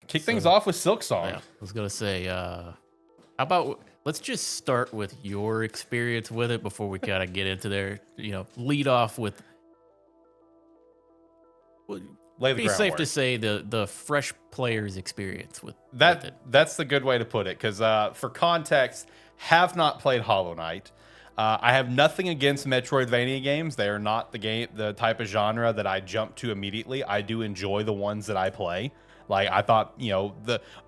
kick things off with Silksong. Yeah, I was gonna say, how about let's just start with your experience with it before we kind of get into there. Lead off with. Lay the Be safe to groundwork. say the fresh player's experience with it. That's the good way to put it, because for context, have not played Hollow Knight. I have nothing against Metroidvania games. They are not the type of genre that I jump to immediately. I do enjoy the ones that I play. Like, I thought,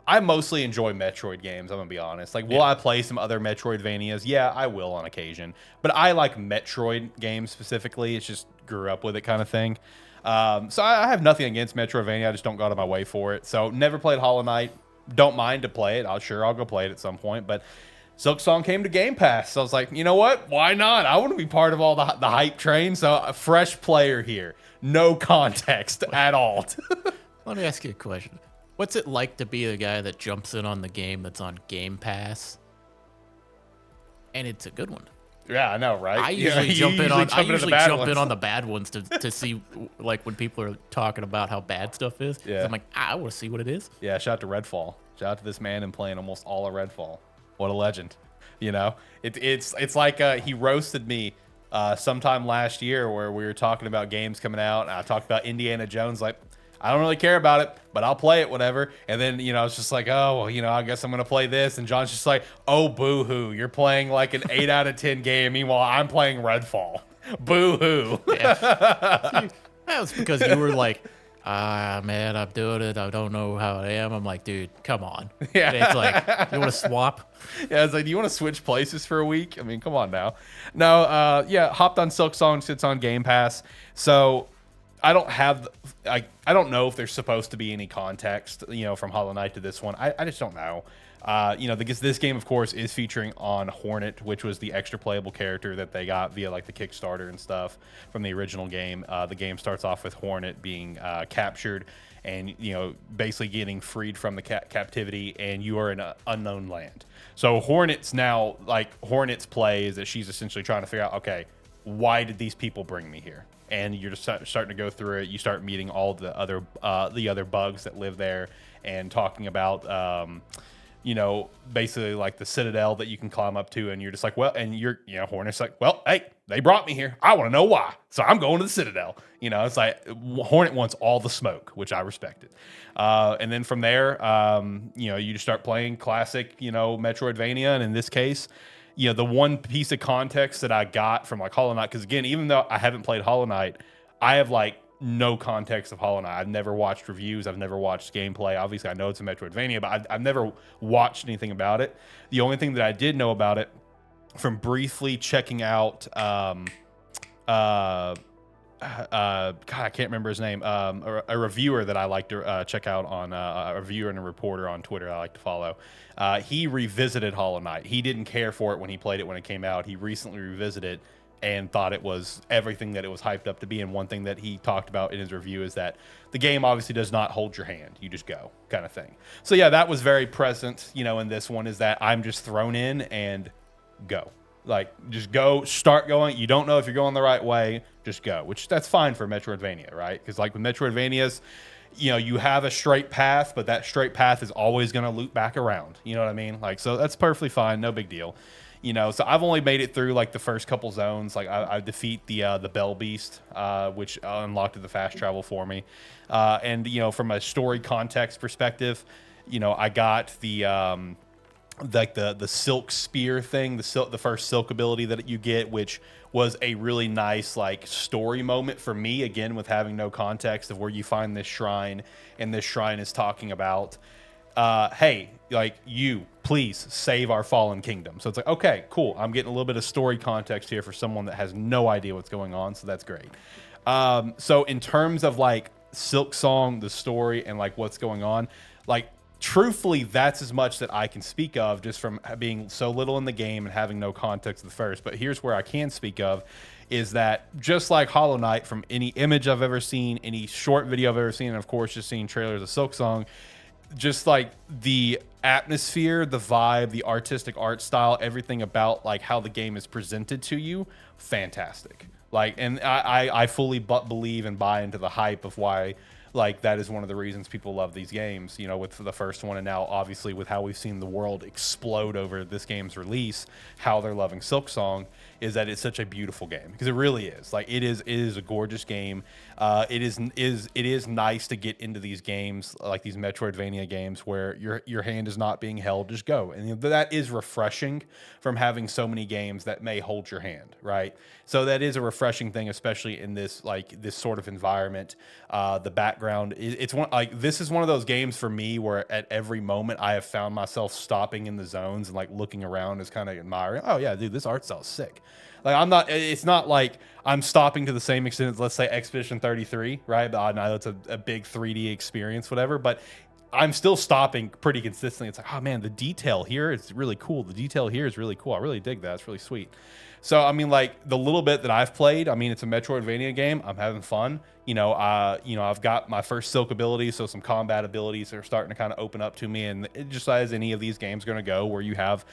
I mostly enjoy Metroid games, I'm gonna be honest. Like, will I play some other Metroidvanias? Yeah, I will on occasion. But I like Metroid games specifically. It's just grew up with it kind of thing. So I have nothing against Metroidvania. I just don't go out of my way for it. So never played Hollow Knight. Don't mind to play it. I'll go play it at some point. But Silksong came to Game Pass. So I was like, you know what? Why not? I want to be part of all the hype train. So a fresh player here. No context at all. Let me ask you a question. What's it like to be the guy that jumps in on the game that's on Game Pass? And it's a good one. Yeah, I know, right? I usually jump in on the bad ones to see, like, when people are talking about how bad stuff is. Yeah. I'm like, I want to see what it is. Yeah, shout out to Redfall. Shout out to this man and playing almost all of Redfall. What a legend. It's like he roasted me sometime last year where we were talking about games coming out, and I talked about Indiana Jones. Like, I don't really care about it, but I'll play it, whatever. And then, it's just like, oh, well, I guess I'm going to play this. And John's just like, oh, boo-hoo. You're playing like an 8 out of 10 game. Meanwhile, I'm playing Redfall. Boo-hoo. Yeah. That was because you were like, man, I'm doing it. I don't know how I am. I'm like, dude, come on. Yeah. And it's like, you want to swap? Yeah, it's like, do you want to switch places for a week? I mean, come on now. No, hopped on Silksong, sits on Game Pass. So I don't know if there's supposed to be any context, from Hollow Knight to this one. I just don't know. Because this game, of course, is featuring on Hornet, which was the extra playable character that they got via like the Kickstarter and stuff from the original game. The game starts off with Hornet being captured and, basically getting freed from the captivity, and you are in an unknown land. So Hornet's play is that she's essentially trying to figure out, okay, why did these people bring me here? And you're just starting to go through it. You start meeting all the other bugs that live there, and talking about basically like the citadel that you can climb up to, and you're just like, well, and Hornet's like, well, hey, they brought me here. I want to know why, so I'm going to the citadel. It's like Hornet wants all the smoke, which I respected. And then from there, you just start playing classic, Metroidvania, and in this case, the one piece of context that I got from like Hollow Knight, because again, even though I haven't played Hollow Knight, I have like no context of Hollow Knight. I've never watched reviews. I've never watched gameplay. Obviously, I know it's a Metroidvania, but I've never watched anything about it. The only thing that I did know about it from briefly checking out, God, I can't remember his name. A reviewer that I like to check out on a reviewer and a reporter on Twitter I like to follow. He revisited Hollow Knight. He didn't care for it when he played it when it came out. He recently revisited it and thought it was everything that it was hyped up to be. And one thing that he talked about in his review is that the game obviously does not hold your hand. You just go, kind of thing. So yeah, that was very present, in this one, is that I'm just thrown in and go. Like, just go, start going. You don't know if you're going the right way, just go, which that's fine for Metroidvania, right? Because like with Metroidvanias, you have a straight path, but that straight path is always going to loop back around. You know what I mean? Like, so that's perfectly fine. No big deal. So I've only made it through like the first couple zones. Like I defeat the Bell Beast, which unlocked the fast travel for me. And from a story context perspective, I got the silk spear thing, the first silk ability that you get, which was a really nice like story moment for me, again, with having no context of where you find this shrine, and this shrine is talking about hey, like, you please save our fallen kingdom. So it's like, okay, cool, I'm getting a little bit of story context here for someone that has no idea what's going on, so that's great. So in terms of like Silksong, the story, and like what's going on, like, truthfully, that's as much that I can speak of just from being so little in the game and having no context at first. But here's where I can speak of, is that just like Hollow Knight, from any image I've ever seen, any short video I've ever seen, and of course just seeing trailers of Silksong, just like the atmosphere, the vibe, the artistic art style, everything about like how the game is presented to you, fantastic. Like, and I fully believe and buy into the hype of why like that is one of the reasons people love these games, you know, with the first one, and now obviously with how we've seen the world explode over this game's release, how they're loving Silksong is that it's such a beautiful game, because it really is. Like it is a gorgeous game. It is nice to get into these games, like these Metroidvania games, where your hand is not being held. Just go, and that is refreshing from having so many games that may hold your hand, right? So that is a refreshing thing, especially in this this sort of environment. The background, it's one like this is one of those games for me where at every moment I have found myself stopping in the zones and like looking around, as kind of admiring. Oh yeah, dude, this art style's sick. Like I'm not. It's not like I'm stopping to the same extent as, let's say, Expedition 33, right? I know it's a big 3D experience, whatever, but I'm still stopping pretty consistently. It's like, oh man, the detail here is really cool. The detail here is really cool. I really dig that. It's really sweet. So I mean, like the little bit that I've played, I mean, it's a Metroidvania game. I'm having fun. I've got my first Silk ability, so some combat abilities are starting to kind of open up to me. And it just, as any of these games going to go, where you have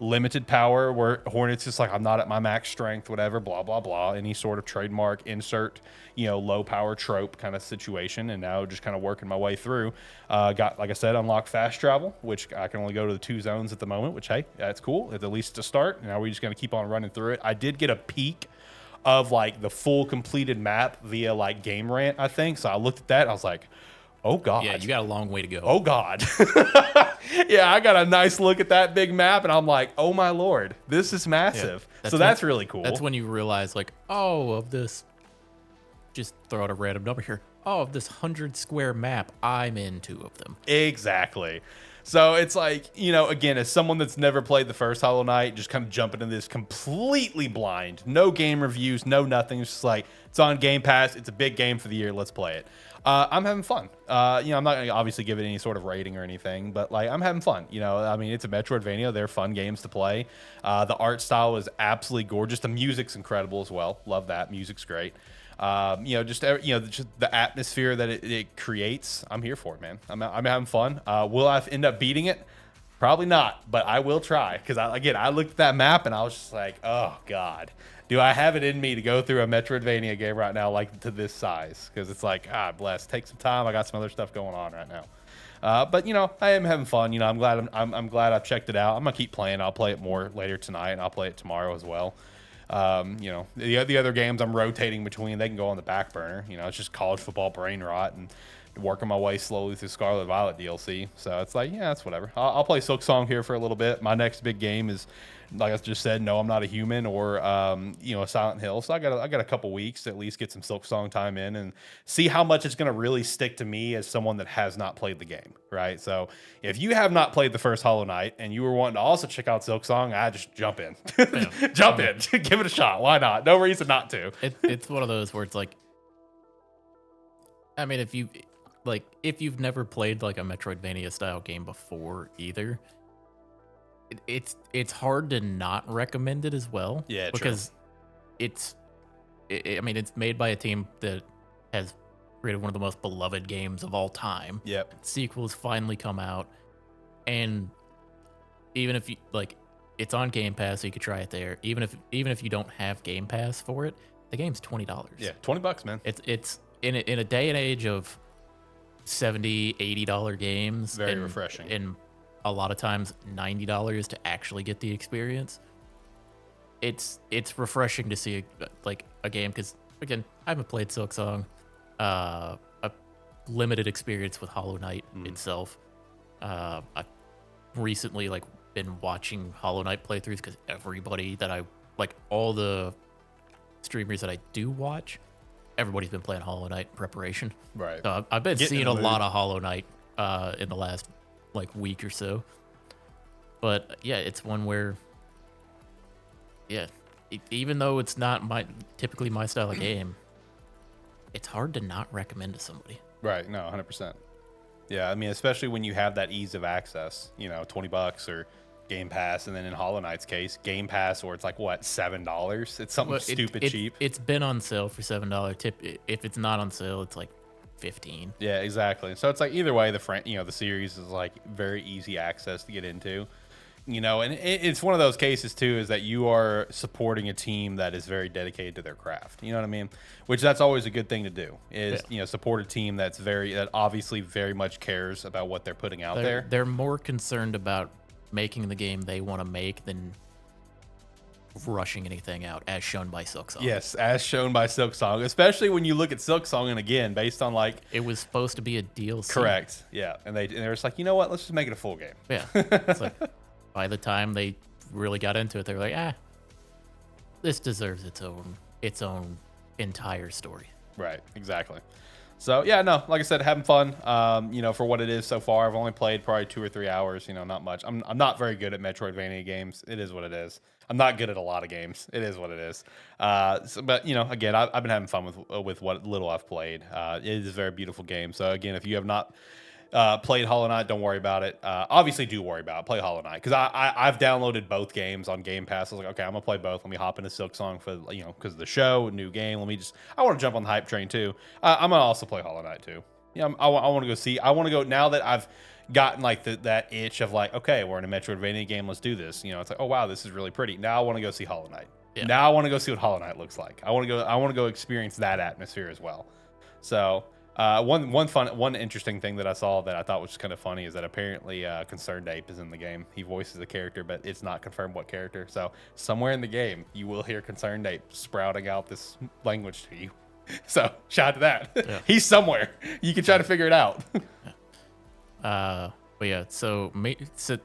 limited power, where Hornet's just like, I'm not at my max strength, whatever, blah blah blah, any sort of trademark insert, low power trope kind of situation. And now just kind of working my way through, got, like I said, unlocked fast travel, which I can only go to the 2 zones at the moment, which, hey, that's cool, at least to start. Now we're just going to keep on running through it. I did get a peek of like the full completed map via like Game Rant, I think. So I looked at that and I was like, oh God. Yeah, you got a long way to go. Oh God. Yeah, I got a nice look at that big map and I'm like, oh my Lord, this is massive. Yeah, that's really cool. That's when you realize, like, oh, of this, just throw out a random number here. Oh, of this 100 square map, I'm in 2 of them. Exactly. So it's like, again, as someone that's never played the first Hollow Knight, just kind of jumping into this completely blind, no game reviews, no nothing. It's just like, it's on Game Pass. It's a big game for the year. Let's play it. I'm having fun. I'm not going to obviously give it any sort of rating or anything, but like I'm having fun. I mean, it's a Metroidvania. They're fun games to play. The art style is absolutely gorgeous. The music's incredible as well. Love that. Music's great. Just the atmosphere that it creates. I'm here for it, man. I'm having fun. Will I end up beating it? Probably not, but I will try, because I looked at that map and I was just like, oh God, do I have it in me to go through a Metroidvania game right now, like to this size? Because it's like, bless, take some time. I got some other stuff going on right now. But I am having fun. I'm glad I'm glad I've checked it out. I'm gonna keep playing. I'll play it more later tonight, and I'll play it tomorrow as well. The other games I'm rotating between, they can go on the back burner. It's just college football brain rot and working my way slowly through Scarlet Violet DLC. So it's like, yeah, it's whatever. I'll play Silksong here for a little bit. My next big game is, like I just said, No, I'm Not a Human, or Silent Hill. So I got a couple weeks to at least get some Silksong time in and see how much it's going to really stick to me as someone that has not played the game, right? So if you have not played the first Hollow Knight and you were wanting to also check out Silksong, I just jump in. Jump in. Give it a shot. Why not? No reason not to. It's one of those where it's like, I mean, if you've never played like a Metroidvania style game before either, it's hard to not recommend it as well. Yeah, because it's made by a team that has created one of the most beloved games of all time. Yep. Sequels finally come out, and even if you it's on Game Pass, so you could try it there. Even if you don't have Game Pass for it, the game's $20. Yeah, $20, man. It's in a day and age of $70, $80 games. Very refreshing. And a lot of times $90 to actually get the experience. It's refreshing to see a game, because again, I haven't played Silksong. A limited experience with Hollow Knight itself. I've recently been watching Hollow Knight playthroughs, because everybody that I all the streamers that I do watch, everybody's been playing Hollow Knight in preparation. Right. So I've been seeing a lot of Hollow Knight in the last week or so. But yeah, it's one where, even though it's not typically my style of game, it's hard to not recommend to somebody. Right. No, 100%. Yeah, I mean, especially when you have that ease of access, $20 or Game Pass, and then in Hollow Knight's case, Game Pass, or it's like what, $7? It's something stupid cheap. It's been on sale for $7 tip. If it's not on sale, it's like 15. Yeah, exactly. So it's like either way, the series is like very easy access to get into. You know, and it's one of those cases too, is that you are supporting a team that is very dedicated to their craft. You know what I mean? Which that's always a good thing to do, is, Yeah. you know, support a team that obviously very much cares about what they're putting out there. They're more concerned about making the game they want to make than rushing anything out, as shown by Silksong. Yes, as shown by Silksong, especially when you look at Silksong, and again, based on like It was supposed to be a DLC. correct, yeah, and they're just like, you know what, let's just make it a full game. Yeah. It's like by the time they really got into it, they were like, this deserves its own entire story. Right, exactly. So yeah, no, like I said, having fun. You know, for what it is so far, I've only played probably 2 or 3 hours. You know, not much. I'm not very good at Metroidvania games. It is what it is. I'm not good at a lot of games. It is what it is. But you know, again, I've been having fun with what little I've played. It is a very beautiful game. So again, if you have not played Hollow Knight, don't worry about it. Obviously, do worry about it. Play Hollow Knight, because I've downloaded both games on Game Pass. I was like, okay, I'm gonna play both. Let me hop into Silksong for, you know, because of the show, new game. I want to jump on the hype train too. I'm gonna also play Hollow Knight too. Yeah, I want to go see. I want to go now that I've gotten like that itch of like, okay, we're in a Metroidvania game. Let's do this. You know, it's like, oh wow, this is really pretty. Now I want to go see Hollow Knight. Yeah. Now I want to go see what Hollow Knight looks like. I want to go experience that atmosphere as well. So. One interesting thing that I saw that I thought was kind of funny is that apparently Concerned Ape is in the game. He voices a character, but it's not confirmed what character. So somewhere in the game, you will hear Concerned Ape sprouting out this language to you. So shout out to that. Yeah. He's somewhere. You can try to figure it out. But yeah, so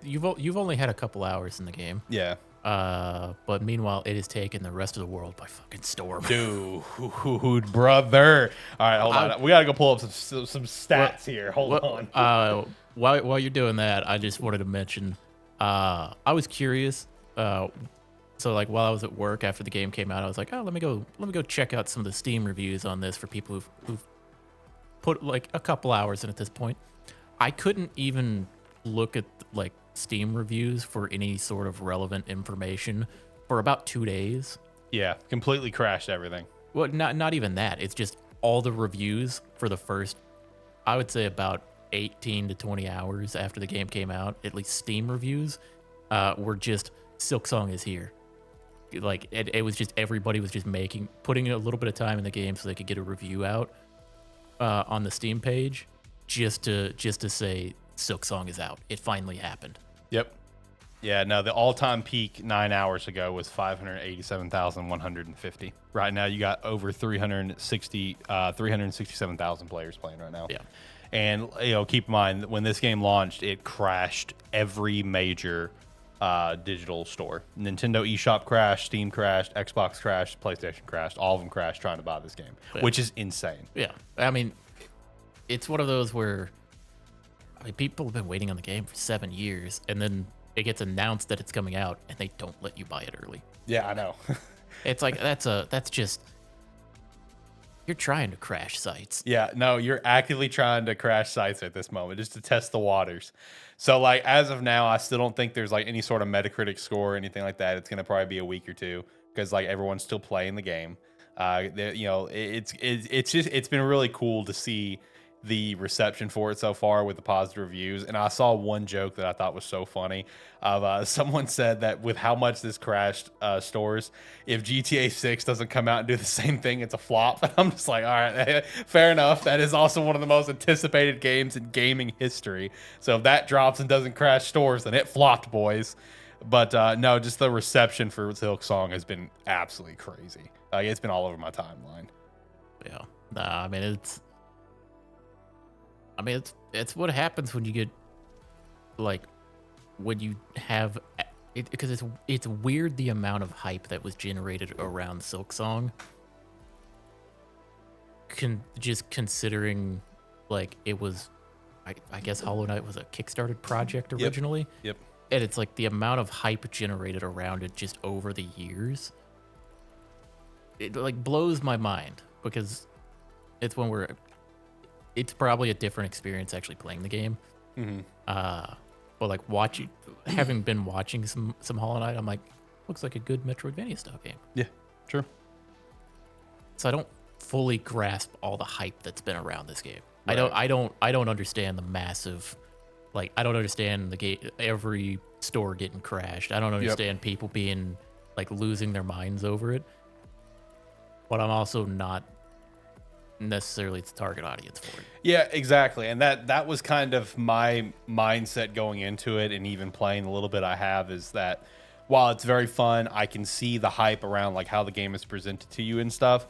you've only had a couple hours in the game. Yeah. But meanwhile, it has taken the rest of the world by fucking storm. Dude, brother. All right, hold on. We gotta go pull up some stats here. Hold on. While you're doing that, I just wanted to mention, I was curious. So like while I was at work after the game came out, I was like, oh, let me go check out some of the Steam reviews on this for people who've put like a couple hours in at this point. I couldn't even look at like Steam reviews for any sort of relevant information for about 2 days. Yeah, completely crashed everything. Well, not even that. It's just all the reviews for the first, I would say about 18 to 20 hours after the game came out, at least Steam reviews, were just Silksong is here. Like it was just everybody was just putting a little bit of time in the game so they could get a review out on the Steam page, just to say Silksong is out. It finally happened. Yep. Yeah, no, the all-time peak 9 hours ago was 587,150. Right now, you got over 367,000 players playing right now. Yeah. And, you know, keep in mind, when this game launched, it crashed every major digital store. Nintendo eShop crashed, Steam crashed, Xbox crashed, PlayStation crashed. All of them crashed trying to buy this game, which is insane. Yeah. I mean, it's one of those where people have been waiting on the game for 7 years, and then it gets announced that it's coming out, and they don't let you buy it early. Yeah, I know. It's like that's just you're trying to crash sites. Yeah, no, you're actively trying to crash sites at this moment just to test the waters. So, like, as of now, I still don't think there's like any sort of Metacritic score or anything like that. It's gonna probably be a week or two because like everyone's still playing the game. You know, it's been really cool to see the reception for it so far with the positive reviews. And I saw one joke that I thought was so funny of someone said that with how much this crashed stores, if GTA 6 doesn't come out and do the same thing, it's a flop. And I'm just like, all right, fair enough. That is also one of the most anticipated games in gaming history. So if that drops and doesn't crash stores, then it flopped, boys. But no, just the reception for Silksong has been absolutely crazy. It's been all over my timeline. Yeah. Nah, I mean, it's what happens when you get like when you have it, because it's weird the amount of hype that was generated around Silksong. Just considering like it was, I guess Hollow Knight was a Kickstarted project originally. Yep. And it's like the amount of hype generated around it just over the years. It like blows my mind because it's it's probably a different experience actually playing the game. Mm-hmm. But like having been watching some Hollow Knight, I'm like, looks like a good Metroidvania style game. Yeah, true. So I don't fully grasp all the hype that's been around this game. Right. I don't understand the massive, like I don't understand the game, every store getting crashed. I don't understand people being like losing their minds over it. But I'm also not necessarily the target audience for it. Yeah, exactly. And that was kind of my mindset going into it, and even playing a little bit I have, is that while it's very fun, I can see the hype around like how the game is presented to you and stuff.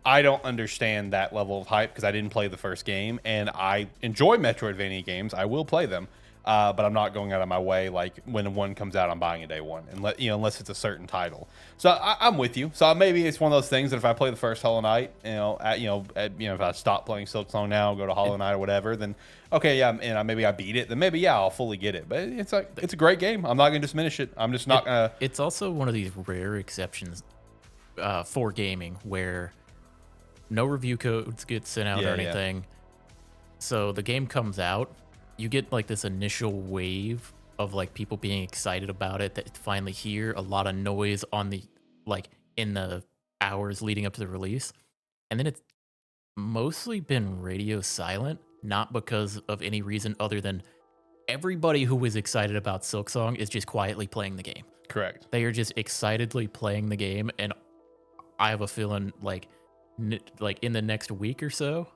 I don't understand that level of hype because I didn't play the first game, and I enjoy Metroidvania games. I will play them. But I'm not going out of my way, like when one comes out, I'm buying it day one, and unless it's a certain title. So I'm with you. So maybe it's one of those things that if I play the first Hollow Knight, if I stop playing Silksong now, go to Hollow Knight or whatever, then okay, yeah, and maybe I beat it, then maybe yeah, I'll fully get it. But it's a great game. I'm not gonna diminish it. I'm just not gonna. It's also one of these rare exceptions for gaming where no review codes get sent out or anything. So the game comes out. You get like this initial wave of like people being excited about it, that it's finally here, a lot of noise on the like in the hours leading up to the release. And then it's mostly been radio silent, not because of any reason other than everybody who was excited about Silksong is just quietly playing the game. Correct. They are just excitedly playing the game, and I have a feeling like in the next week or so,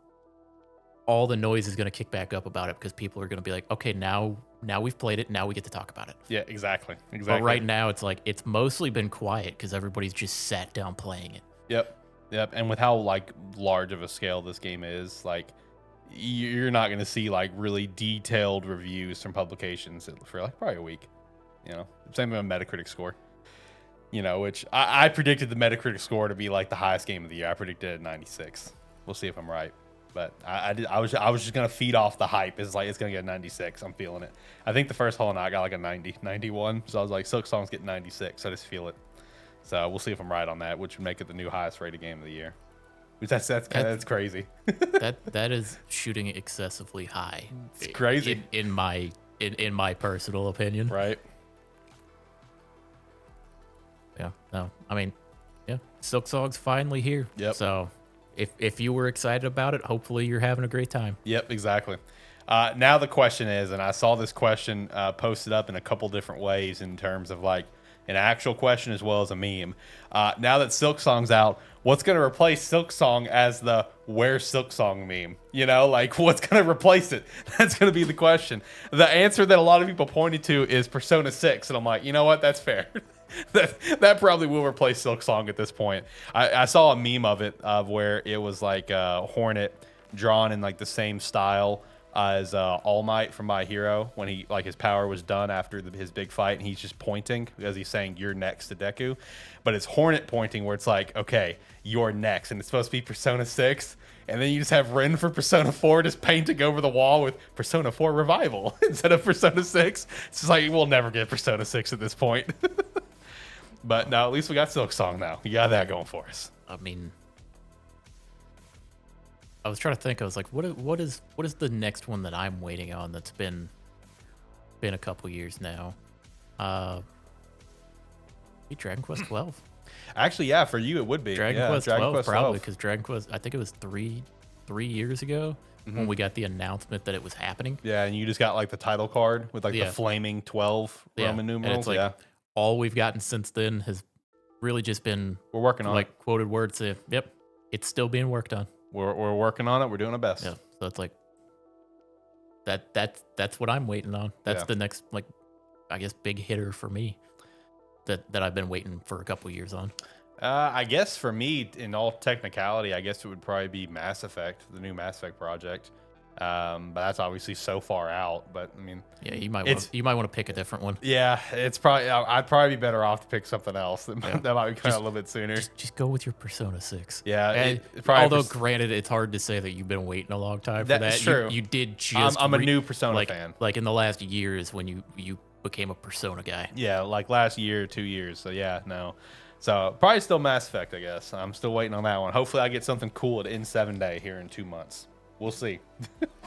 all the noise is going to kick back up about it because people are going to be like, okay, now we've played it. Now we get to talk about it. Yeah, exactly. But right now it's like, it's mostly been quiet because everybody's just sat down playing it. Yep. And with how like large of a scale this game is, like you're not going to see like really detailed reviews from publications for like probably a week. Same with a Metacritic score. Which I predicted the Metacritic score to be like the highest game of the year. I predicted it 96. We'll see if I'm right. But I was just gonna feed off the hype. It's like it's gonna get 96. I'm feeling it. I think the first Hollow Knight got like a 90, 91. So I was like, Silksong's getting 96. I just feel it. So we'll see if I'm right on that, which would make it the new highest rated game of the year. Which that's crazy. that is shooting excessively high. It's crazy in my personal opinion. Right. Yeah. No. I mean, yeah. Silksong's finally here. Yep. So. If you were excited about it, hopefully you're having a great time. Yep, exactly. Now the question is, and I saw this question posted up in a couple different ways in terms of like an actual question as well as a meme. Now that Silksong's out, what's going to replace Silksong as the "Where's Silksong" meme? Like what's going to replace it? That's going to be the question. The answer that a lot of people pointed to is Persona 6, and I'm like, you know what? That's fair. that probably will replace Silksong at this point. I saw a meme of it where it was like Hornet drawn in like the same style as All Might from My Hero when he like his power was done after his big fight, and he's just pointing as he's saying "You're next" to Deku, but it's Hornet pointing where it's like, okay, you're next, and it's supposed to be Persona 6. And then you just have Ren for Persona 4 just painting over the wall with Persona 4 Revival instead of Persona 6. It's just like, we'll never get Persona 6 at this point. But no, at least we got Silksong now. We got that going for us. I mean, I was trying to think. I was like, what is the next one that I'm waiting on that's been a couple years now? Dragon Quest 12. Actually, yeah, for you it would be Dragon Quest 12 Quest probably, because Dragon Quest, I think it was three years ago when we got the announcement that it was happening. Yeah, and you just got like the title card with like the flaming 12 Roman numerals. And it's like all we've gotten since then has really just been we're working on like quoted words say, yep, it's still being worked on. We're working on it. We're doing our best. Yeah, so it's like that's what I'm waiting on. That's the next, like, I guess, big hitter for me that I've been waiting for a couple years on. I guess for me, in all technicality, I guess it would probably be Mass Effect, the new Mass Effect project. But that's obviously so far out. But I mean, yeah, you might want to pick a different one. Yeah, it's probably I'd probably be better off to pick something else that might be kind of a little bit sooner. Just go with your Persona 6. Yeah, although granted, it's hard to say that you've been waiting a long time for that. That's true. You did just. I'm a new Persona fan. Like in the last year is when you became a Persona guy. Yeah, like last year, 2 years. So yeah, no. So probably still Mass Effect, I guess. I'm still waiting on that one. Hopefully I get something cool at N7 Day here in 2 months. We'll see.